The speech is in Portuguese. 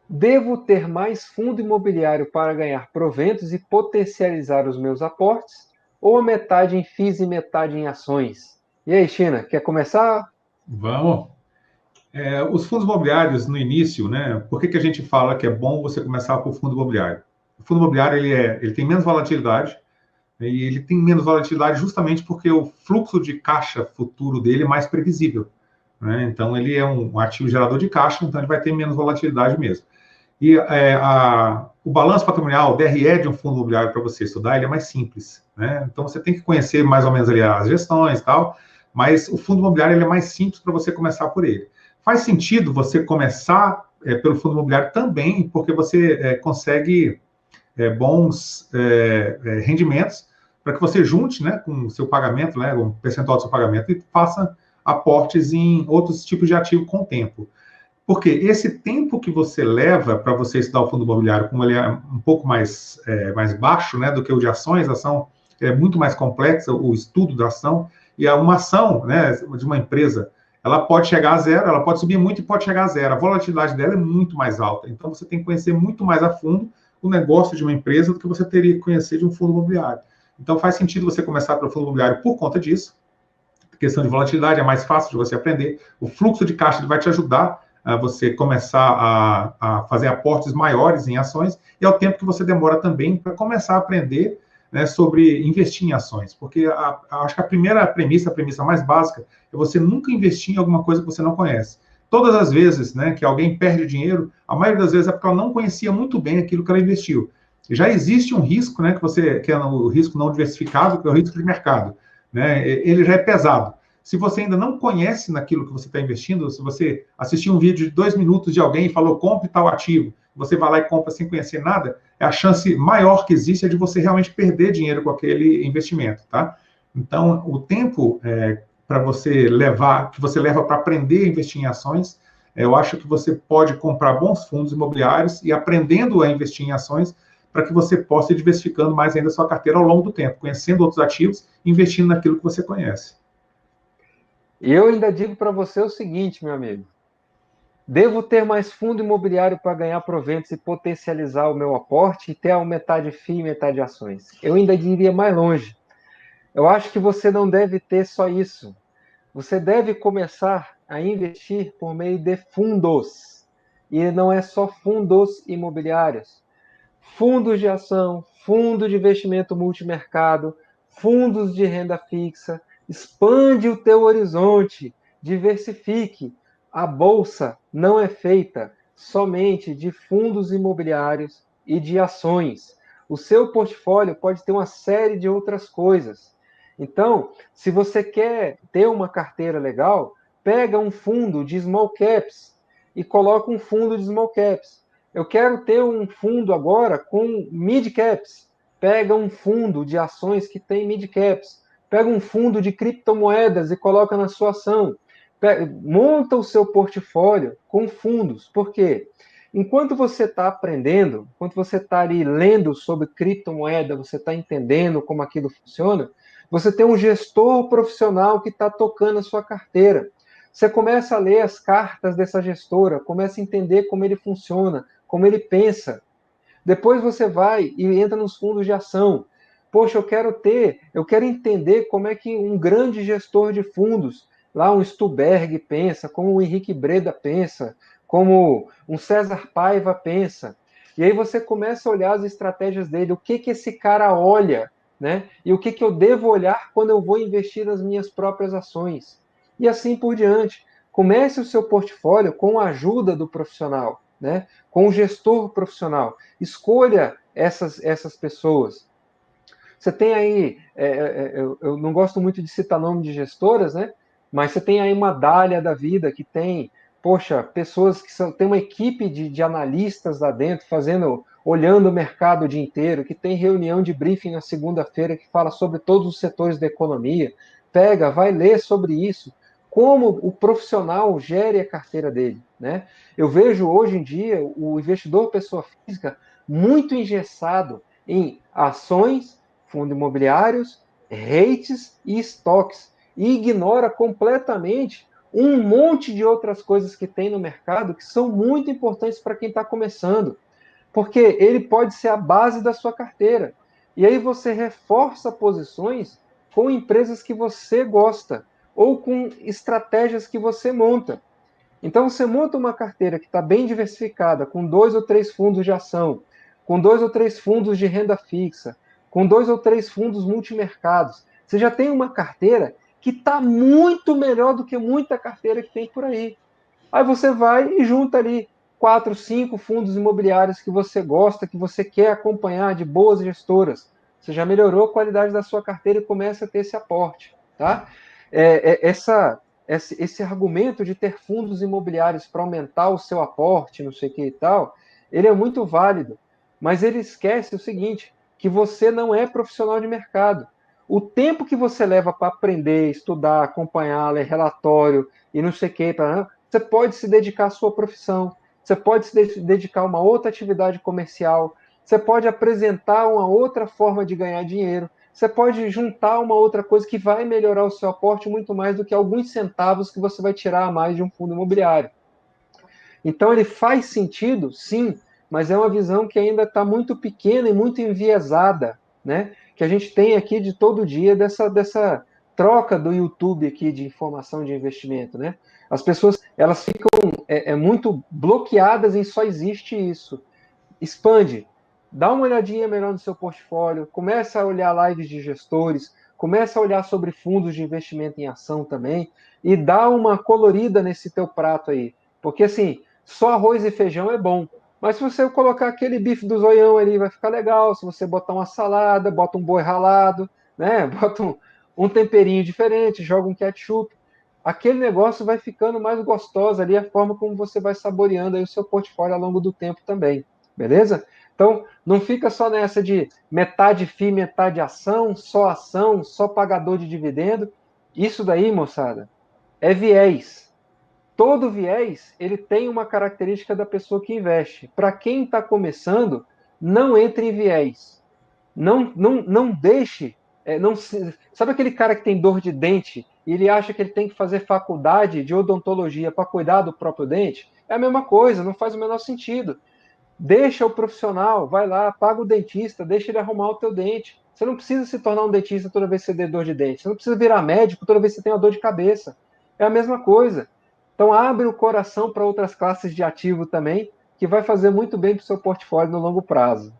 Devo ter mais fundo imobiliário para ganhar proventos e potencializar os meus aportes? Ou a metade em FIIs e metade em ações? E aí, China, quer começar? Vamos. Os fundos imobiliários, no início, né? Por que a gente fala que é bom você começar com o fundo imobiliário? O fundo imobiliário ele tem menos volatilidade, né, e ele tem menos volatilidade justamente porque o fluxo de caixa futuro dele é mais previsível, né? Então, ele é um ativo gerador de caixa, então ele vai ter menos volatilidade mesmo. E o balanço patrimonial, o DRE de um fundo imobiliário para você estudar, ele é mais simples, né? Então você tem que conhecer mais ou menos ali as gestões e tal, mas o fundo imobiliário ele é mais simples para você começar por ele. Faz sentido você começar pelo fundo imobiliário também, porque você consegue bons rendimentos para que você junte, né, com o seu pagamento, né, um percentual do seu pagamento e faça aportes em outros tipos de ativo com o tempo. Porque esse tempo que você leva para você estudar o fundo imobiliário, como ele é um pouco mais baixo, né, do que o de ações, a ação é muito mais complexa, o estudo da ação, e uma ação, né, de uma empresa, ela pode chegar a zero, ela pode subir muito e pode chegar a zero. A volatilidade dela é muito mais alta. Então, você tem que conhecer muito mais a fundo o negócio de uma empresa do que você teria que conhecer de um fundo imobiliário. Então, faz sentido você começar pelo fundo imobiliário por conta disso. A questão de volatilidade é mais fácil de você aprender. O fluxo de caixa vai te ajudar a você começar a fazer aportes maiores em ações, e ao tempo que você demora também para começar a aprender, né, sobre investir em ações. Porque acho que a primeira premissa, a premissa mais básica, é você nunca investir em alguma coisa que você não conhece. Todas as vezes, né, que alguém perde dinheiro, a maioria das vezes é porque ela não conhecia muito bem aquilo que ela investiu. Já existe um risco, né, que é o risco não diversificado, que é o risco de mercado, né? Ele já é pesado. Se você ainda não conhece naquilo que você está investindo, se você assistiu um vídeo de 2 minutos de alguém e falou compre tal ativo, você vai lá e compra sem conhecer nada, a chance maior que existe é de você realmente perder dinheiro com aquele investimento, tá? Então, o tempo para você levar, que você leva para aprender a investir em ações, eu acho que você pode comprar bons fundos imobiliários e aprendendo a investir em ações para que você possa ir diversificando mais ainda a sua carteira ao longo do tempo, conhecendo outros ativos, investindo naquilo que você conhece. Eu ainda digo para você o seguinte, meu amigo. Devo ter mais fundo imobiliário para ganhar proventos e potencializar o meu aporte e ter a metade FII e metade ações. Eu ainda diria mais longe. Eu acho que você não deve ter só isso. Você deve começar a investir por meio de fundos. E não é só fundos imobiliários. Fundos de ação, fundo de investimento multimercado, fundos de renda fixa. Expande o teu horizonte, diversifique. A bolsa não é feita somente de fundos imobiliários e de ações. O seu portfólio pode ter uma série de outras coisas. Então, se você quer ter uma carteira legal, pega um fundo de small caps e coloca um fundo de small caps. Eu quero ter um fundo agora com mid caps. Pega um fundo de ações que tem mid caps. Pega um fundo de criptomoedas e coloca na sua ação. Monta o seu portfólio com fundos. Por quê? Enquanto você está aprendendo, enquanto você está ali lendo sobre criptomoeda, você está entendendo como aquilo funciona, você tem um gestor profissional que está tocando a sua carteira. Você começa a ler as cartas dessa gestora, começa a entender como ele funciona, como ele pensa. Depois você vai e entra nos fundos de ação. Poxa, eu quero entender como é que um grande gestor de fundos, lá um Stuberg pensa, como o Henrique Breda pensa, como um César Paiva pensa. E aí você começa a olhar as estratégias dele, o que esse cara olha, né? E o que eu devo olhar quando eu vou investir nas minhas próprias ações. E assim por diante. Comece o seu portfólio com a ajuda do profissional, né? Com o gestor profissional. Escolha essas pessoas. Você tem aí, eu não gosto muito de citar nome de gestoras, né? Mas você tem aí uma Dália da vida que tem, poxa, pessoas que são, tem uma equipe de analistas lá dentro fazendo, olhando o mercado o dia inteiro, que tem reunião de briefing na segunda-feira que fala sobre todos os setores da economia. Pega, vai ler sobre isso, como o profissional gere a carteira dele, né? Eu vejo hoje em dia o investidor pessoa física muito engessado em ações, fundos imobiliários, REITs e estoques, e ignora completamente um monte de outras coisas que tem no mercado que são muito importantes para quem está começando, porque ele pode ser a base da sua carteira. E aí você reforça posições com empresas que você gosta ou com estratégias que você monta. Então você monta uma carteira que está bem diversificada, com 2 ou 3 fundos de ação, com 2 ou 3 fundos de renda fixa, com 2 ou 3 fundos multimercados. Você já tem uma carteira que está muito melhor do que muita carteira que tem por aí. Aí você vai e junta ali 4, 5 fundos imobiliários que você gosta, que você quer acompanhar de boas gestoras. Você já melhorou a qualidade da sua carteira e começa a ter esse aporte, tá? Esse argumento de ter fundos imobiliários para aumentar o seu aporte, não sei o que e tal, ele é muito válido, mas ele esquece o seguinte, que você não é profissional de mercado. O tempo que você leva para aprender, estudar, acompanhar, ler relatório e não sei o que, você pode se dedicar à sua profissão, você pode se dedicar a uma outra atividade comercial, você pode apresentar uma outra forma de ganhar dinheiro, você pode juntar uma outra coisa que vai melhorar o seu aporte muito mais do que alguns centavos que você vai tirar a mais de um fundo imobiliário. Então ele faz sentido, sim, mas é uma visão que ainda está muito pequena e muito enviesada, né? Que a gente tem aqui de todo dia dessa troca do YouTube aqui de informação de investimento, né? As pessoas elas ficam muito bloqueadas em só existe isso. Expande, dá uma olhadinha melhor no seu portfólio, começa a olhar lives de gestores, começa a olhar sobre fundos de investimento em ação também e dá uma colorida nesse teu prato aí. Porque assim, só arroz e feijão é bom. Mas se você colocar aquele bife do zoião ali, vai ficar legal. Se você botar uma salada, bota um boi ralado, né? Bota um temperinho diferente, joga um ketchup. Aquele negócio vai ficando mais gostoso ali, a forma como você vai saboreando aí o seu portfólio ao longo do tempo também. Beleza? Então, não fica só nessa de metade FII, metade ação, só pagador de dividendo. Isso daí, moçada, é viés. Todo viés, ele tem uma característica da pessoa que investe. Para quem está começando, não entre em viés. Não deixe. Sabe aquele cara que tem dor de dente e ele acha que ele tem que fazer faculdade de odontologia para cuidar do próprio dente? É a mesma coisa, não faz o menor sentido. Deixa o profissional, vai lá, paga o dentista, deixa ele arrumar o teu dente. Você não precisa se tornar um dentista toda vez que você tem dor de dente. Você não precisa virar médico toda vez que você tem uma dor de cabeça. É a mesma coisa. Então abre o coração para outras classes de ativo também, que vai fazer muito bem para o seu portfólio no longo prazo.